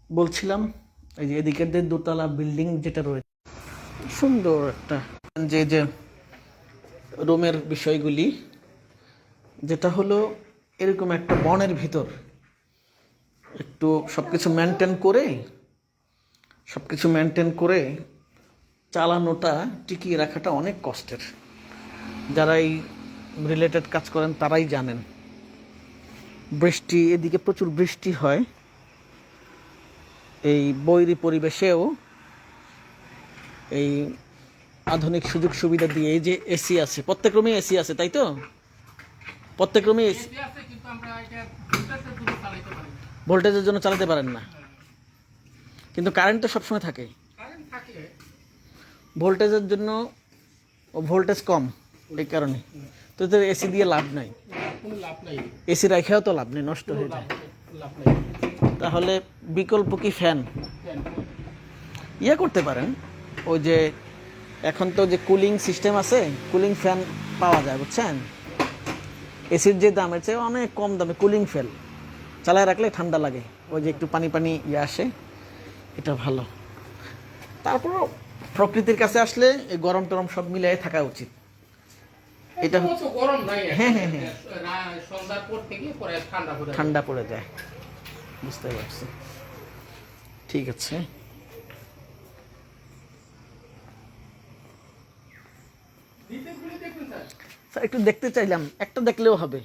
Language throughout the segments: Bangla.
বলছিলাম এই যে এদিকের যে দোতলা বিল্ডিং যেটা রয়েছে সুন্দর একটা যে যে রুমের বিষয়গুলি, যেটা হলো এরকম একটা বনের ভিতর একটু সব কিছু মেনটেন করে চালানোটা, টিকিয়ে রাখাটা অনেক কষ্টের। যারা এই রিলেটেড কাজ করেন তারাই জানেন। বৃষ্টি, এদিকে প্রচুর বৃষ্টি হয়, এই বৈরী পরিবেশেও এই আধুনিক সুযোগ সুবিধা দিয়ে, এই যে এসি আছে, প্রত্যেক রুমে এসি আছে, তাই তো? প্রত্যেক রুমে এসি, ভোল্টেজের জন্য চালাতে পারেন না, কিন্তু কারেন্ট তো সবসময় থাকে। ভোল্টেজের জন্য ভোল্টেজ কম, এই কারণে তো এসি দিয়ে লাভ নাই, এসি রাখাও তো লাভ নেই, নষ্ট হয়ে যায়। তাহলে বিকল্প কি ফ্যান ইয়ে করতে পারেন। ওই যে এখন তো যে কুলিং সিস্টেম আছে, কুলিং ফ্যান পাওয়া যায়, বুঝছেন? এসির যে দামের চেয়ে অনেক কম দামে কুলিং ফ্যান চালায় রাখলে ঠান্ডা লাগে, ওই যে একটু পানি পানি ইয়ে আসে, এটা ভালো। তারপরও প্রকৃতির কাছে আসলে এই গরম টরম সব মিলিয়ে থাকা উচিত। এটা গরম নাই, হ্যাঁ হ্যাঁ হ্যাঁ, সন্ধ্যার পর থেকে পরে ঠান্ডা পড়ে যায়, বুঝতে পারছি। ঠিক আছে, স্যার একটু দেখতে চাইলাম, একটা দেখলেও হবে।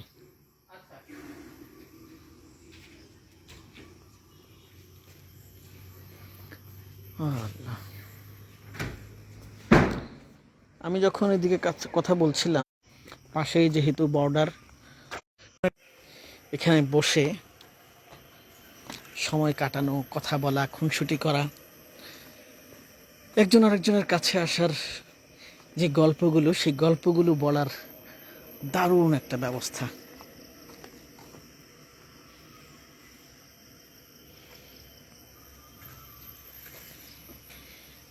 আমি যখন এদিকে কথা বলছিলাম, পাশেই যেহেতু বর্ডার, এখানে বসে সময় কাটানো, কথা বলা, খুনসুটি করা, একজন আরেকজনের কাছে আসার যে গল্পগুলো, সেই গল্পগুলো বলার দারুণ একটা ব্যবস্থা।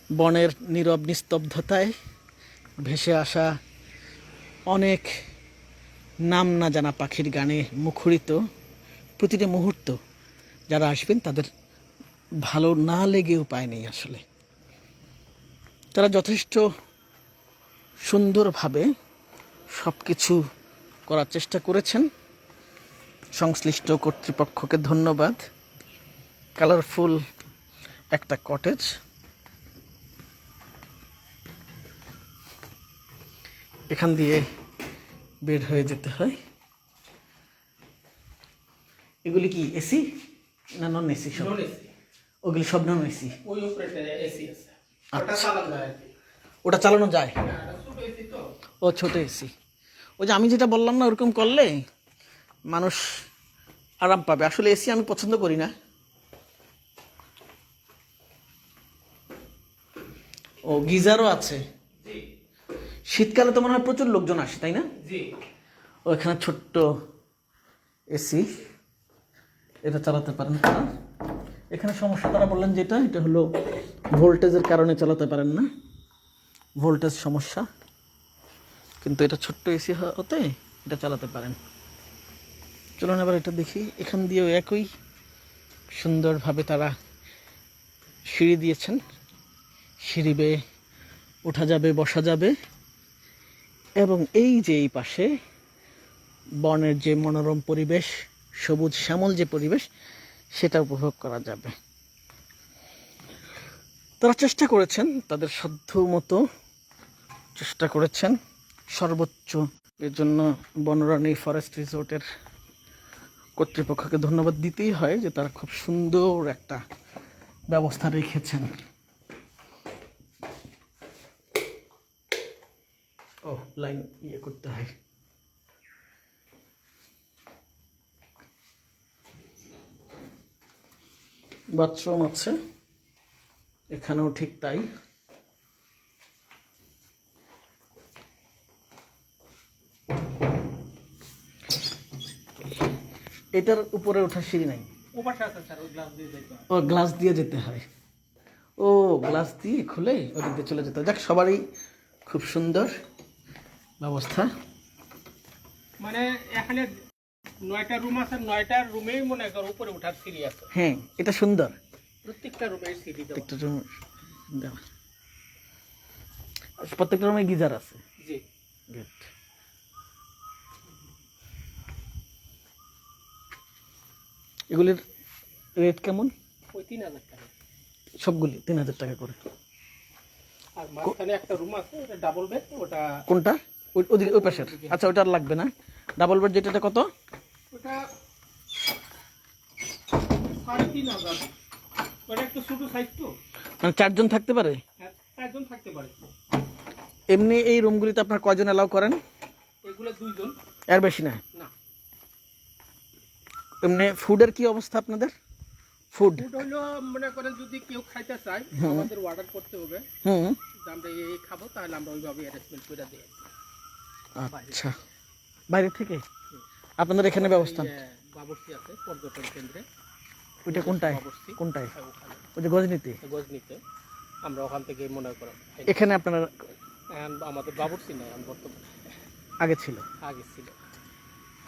বনের নীরব নিস্তব্ধতায় ভেসে আসা অনেক নাম না জানা পাখির গানে মুখরিত প্রতিটি মুহূর্ত যারা আসবেন তাদের ভালো না লেগে উপায় নেই। আসলে তারা যথেষ্ট সুন্দরভাবে সব কিছু করার চেষ্টা করেছেন। সংশ্লিষ্ট কর্তৃপক্ষকে ধন্যবাদ। কালারফুল একটা কটেজ, এখান দিয়ে বের হয়ে যেতে হয়। এগুলি কি এসি না নন এসি? সব ওগুলি সব নন এসি। ওটা চালানো যায়, ও ছোট এসি। ওই যে আমি যেটা বললাম না, ওরকম করলে মানুষ আরাম পাবে। আসলে এসি আমি পছন্দ করি না। ও গিজারও আছে। শীতকালে তো মনে হয় প্রচুর লোকজন আসে, তাই না? ও এখানে ছোট্ট এসি, এটা চালাতে পারেন তারা। এখানে সমস্যা তারা বললেন যেটা, এটা হলো ভোল্টেজের কারণে চালাতে পারেন না, ভোল্টেজ সমস্যা। কিন্তু এটা ছোট্ট এসি হতে এটা চালাতে পারেন। চলুন এবার এটা দেখি। এখান দিয়েও একই সুন্দরভাবে তারা সিঁড়ি দিয়েছেন, সিঁড়ি বেয়ে ওঠা যাবে, বসা যাবে। এবং এই যে এই পাশে বনের যে মনোরম পরিবেশ, সবুজ শ্যামল যে পরিবেশ, সেটা উপভোগ করা যাবে। তারা চেষ্টা করেছেন, তাদের সাধ্য মতো চেষ্টা করেছেন সর্বোচ্চ। এর জন্য বনরানী ফরেস্ট রিসোর্টের কর্তৃপক্ষকে ধন্যবাদ দিতেই হয় যে তারা খুব সুন্দর একটা ব্যবস্থা রেখেছেন। ও লাইন ইয়ে করতে হয়। বাথরুম আছে এখানেও, ঠিক তাই। এটার উপরে ওঠার সিঁড়ি নাই, ও গ্লাস দিয়ে যেতে হয়। ও গ্লাস দিয়ে খুলে ওদিক দিয়ে চলে যেতে হয়। যাক, সবারই খুব সুন্দর ব্যবস্থা। মানে এখানে 9টা রুম আছে, 9টা রুমেই মনে করো উপরে ওঠার সিঁড়ি আছে। হ্যাঁ, এটা সুন্দর। প্রত্যেকটা রুমে সিডি দেওয়া। প্রত্যেকটা রুম দেওয়া। প্রত্যেকটা রুমে গিজার আছে। জি। গুড। এগুলির রেট কেমন? ওই 3000 টাকা। সবগুলি 3000 টাকা করে। আর মাঝখানে একটা রুম আছে, ওটা ডাবল বেড, ওটা কোনটা? ওদিকে ওই পাশের। আচ্ছা, ওটা আর লাগবে না। ডাবল বেড যেটা কত? ওটা 3500। ওটা একটু ছোট সাইজ তো, মানে 4 জন থাকতে পারে? হ্যাঁ 4 জন থাকতে পারে। এমনি এই রুমগুলিতে আপনার কয়জন অ্যালাউ করেন? এগুলো 2 জন। এর বেশি না? না। এমনি ফুডের কি অবস্থা আপনাদের? ফুড ফুড হলো মনে করেন যদি কেউ খাইতে চায় আমাদের অর্ডার করতে হবে, হুম। যে আমরা এই খাবো, তাহলে আমরা ওইভাবে অ্যারেঞ্জমেন্ট করে দিই। আচ্ছা, বাইরে থেকে আপনাদের এখানে ব্যবস্থা? বাবুর্চি আছে পর্যটন কেন্দ্রে। ওইটা কোনটায়? বাবুর্চি কোনটায়? ওখানে ওই যে গজনীতে? গজনিতে। আমরা ওখান থেকে মনে করেন এখানে আপনারা আমাদের বাবুর্চি নাই, আমি বর্তমানে, আগে ছিল? আগে ছিল।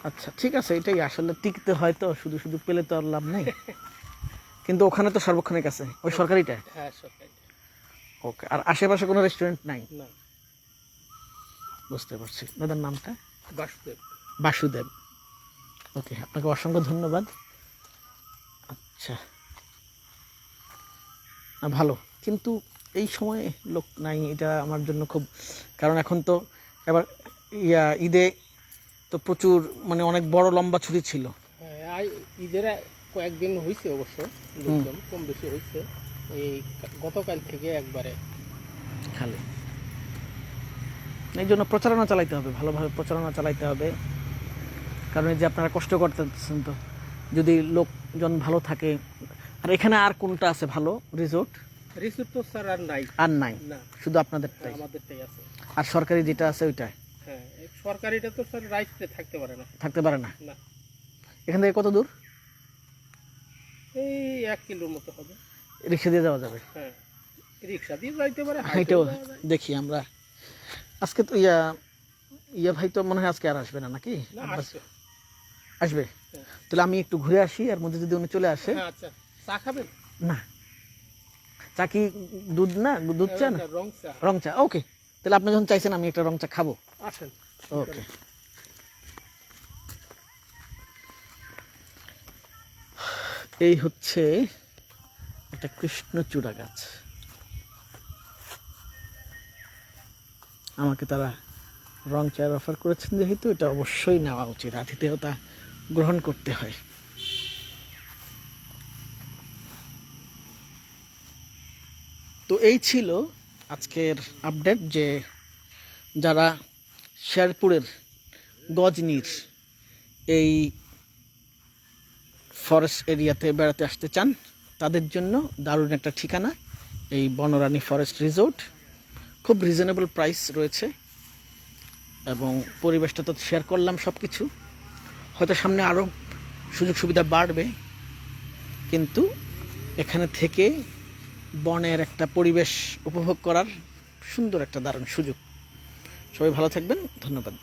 আচ্ছা, ঠিক আছে, এটাই আসলে টিকতে হয় তো, শুধু শুধু পেলে তো আর লাভ নেই। কিন্তু ওখানে তো সর্বক্ষণিক আছে, ওই সরকারিটা? হ্যাঁ সরকারি। ওকে। আর আশেপাশে কোনো রেস্টুরেন্ট নাই? না। বুঝতে পারছি। দাদার নামটা? বাসুদেব। বাসুদেব। ওকে, আপনাকে অসংখ্য ধন্যবাদ। আচ্ছা, না ভালো, কিন্তু এই সময়ে লোক নাই, এটা আমার জন্য খুব, কারণ এখন তো এবার ঈদে তো প্রচুর, মানে অনেক বড় লম্বা ছুটি ছিল। হ্যাঁ ঈদের কয়েকদিন হয়েছে অবশ্য, লোকজন কম বেশি হয়েছে। এই গতকাল থেকে একবারে খালি, এই জন্য প্রচারণা চালাইতে হবে, ভালোভাবে প্রচারণা চালাইতে হবে। কারণ এই যে আপনারা কষ্ট করতেছেন, তো যদি লোকজন ভালো থাকে। আর এখানে আর কোনটা আছে ভালো রিসোর্ট? রিসোর্ট তো স্যার আর নাই। আর নাই, না, শুধু আপনাদেরটাই। আমাদেরটাই আছে। আর সরকারি যেটা আছে ওইটা? হ্যাঁ, এই সরকারিটা তো স্যার রাইটে থাকতে পারে না। থাকতে পারে না? না। এখান থেকে কত দূর? এই 1 কিলোর মতো হবে। রিক্সা দিয়ে যাওয়া যাবে? হ্যাঁ, রিক্সা দিয়ে যাইতে পারে, এটাও হাইটেও যাওয়া যায়। দেখি আমরা। আজকে তো ভাই তো মনে হয় আজকে আর আসবে না নাকি? না, আসবে। আসবে? হ্যাঁ। তাহলে আমি একটু ঘুরে আসি, আর মধ্যে যদি উনি চলে আসে। হ্যাঁ, আচ্ছা, চা খাবেন? না, চা কি দুধ না, দুধ চা না? রং চা। রং চা, ওকে। তাহলে আপনি যখন চাইছেন আমি একটা রং চা খাবো। আসেন। ওকে। এই হচ্ছে একটা কৃষ্ণচূড়া গাছ। আমাকে তারা রং চায়ের অফার করেছেন, যেহেতু এটা অবশ্যই নেওয়া উচিত, আতিথেয়তা তা গ্রহণ করতে হয়। তো এই ছিল আজকের আপডেট, যে যারা শেরপুরের গজনীর এই ফরেস্ট এরিয়াতে বেড়াতে আসতে চান, তাদের জন্য দারুণ একটা ঠিকানা এই বনরানী ফরেস্ট রিসোর্ট। খুব রিজনেবল প্রাইস রয়েছে, এবং পরিবেশটা তো শেয়ার করলাম সব কিছু। হয়তো সামনে আরও সুযোগ সুবিধা বাড়বে, কিন্তু এখানে থেকে বনের একটা পরিবেশ উপভোগ করার সুন্দর একটা দারুণ সুযোগ। সবাই ভালো থাকবেন, ধন্যবাদ।